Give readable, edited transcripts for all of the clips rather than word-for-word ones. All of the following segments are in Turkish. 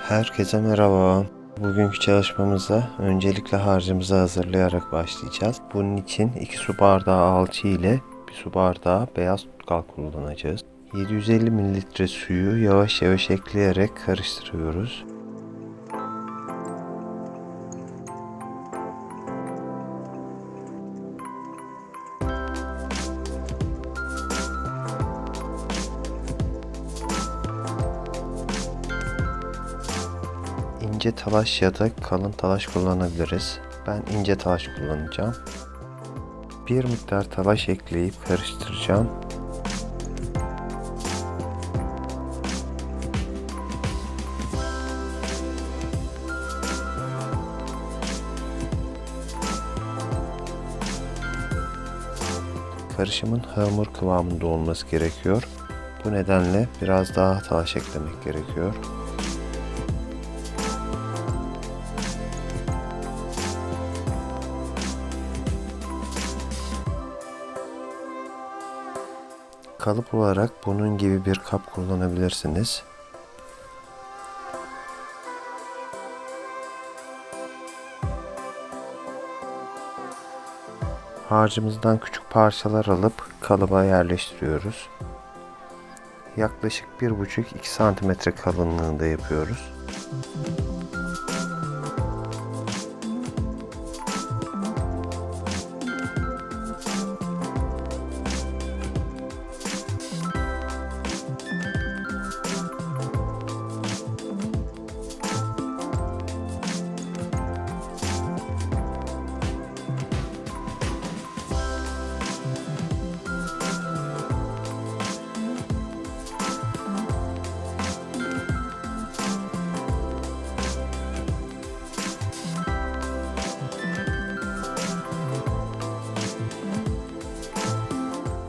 Herkese merhaba. Bugünkü çalışmamıza öncelikle harcımızı hazırlayarak başlayacağız. Bunun için 2 su bardağı alçı ile 1 su bardağı beyaz tutkal kullanacağız. 750 ml suyu yavaş yavaş ekleyerek karıştırıyoruz. İnce talaş ya da kalın talaş kullanabiliriz. Ben ince talaş kullanacağım. Bir miktar talaş ekleyip karıştıracağım. Karışımın hamur kıvamında olması gerekiyor. Bu nedenle biraz daha talaş eklemek gerekiyor. Kalıp olarak bunun gibi bir kap kullanabilirsiniz. Harcımızdan küçük parçalar alıp kalıba yerleştiriyoruz. Yaklaşık 1,5-2 cm kalınlığında yapıyoruz.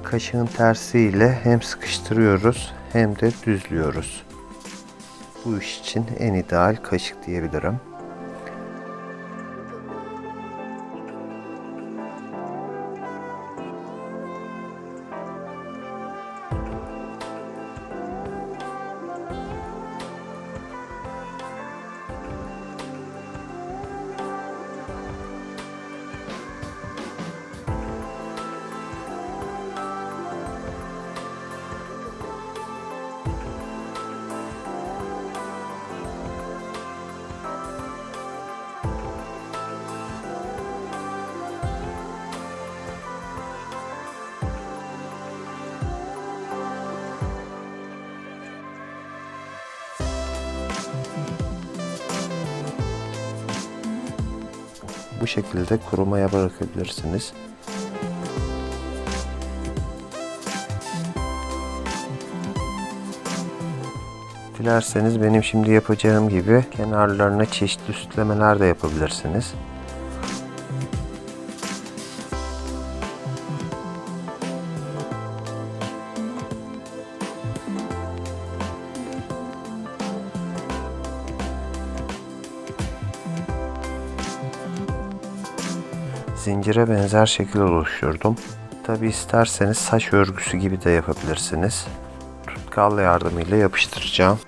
Kaşığın tersiyle hem sıkıştırıyoruz hem de düzlüyoruz. Bu iş için en ideal kaşık diyebilirim. Bu şekilde kurumaya bırakabilirsiniz. Dilerseniz benim şimdi yapacağım gibi kenarlarına çeşitli süslemeler de yapabilirsiniz. Zincire benzer şekil oluşturdum. Tabi isterseniz saç örgüsü gibi de yapabilirsiniz. Tutkal yardımıyla yapıştıracağım.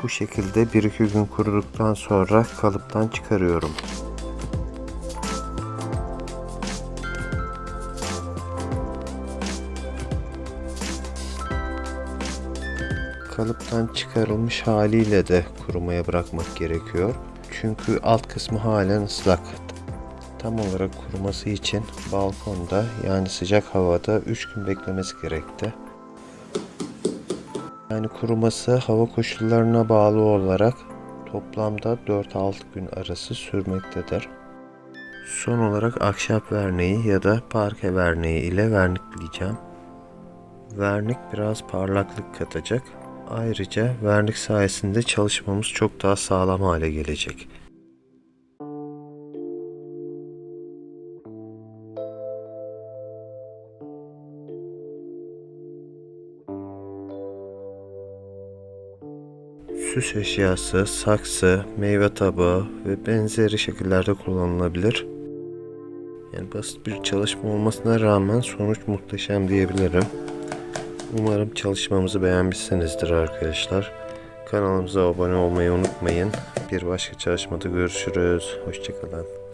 Bu şekilde 1-2 gün kuruduktan sonra kalıptan çıkarıyorum. Kalıptan çıkarılmış haliyle de kurumaya bırakmak gerekiyor. Çünkü alt kısmı halen ıslak. Tam olarak kuruması için balkonda yani sıcak havada 3 gün beklemesi gerekti. Yani kuruması hava koşullarına bağlı olarak toplamda 4-6 gün arası sürmektedir. Son olarak ahşap verniği ya da parke verniği ile vernikleyeceğim. Vernik biraz parlaklık katacak. Ayrıca vernik sayesinde çalışmamız çok daha sağlam hale gelecek. süs eşyası, saksı, meyve tabağı ve benzeri şekillerde kullanılabilir. Yani basit bir çalışma olmasına rağmen sonuç muhteşem diyebilirim. Umarım çalışmamızı beğenmişsinizdir arkadaşlar. Kanalımıza abone olmayı unutmayın. Bir başka çalışmada görüşürüz. Hoşçakalın.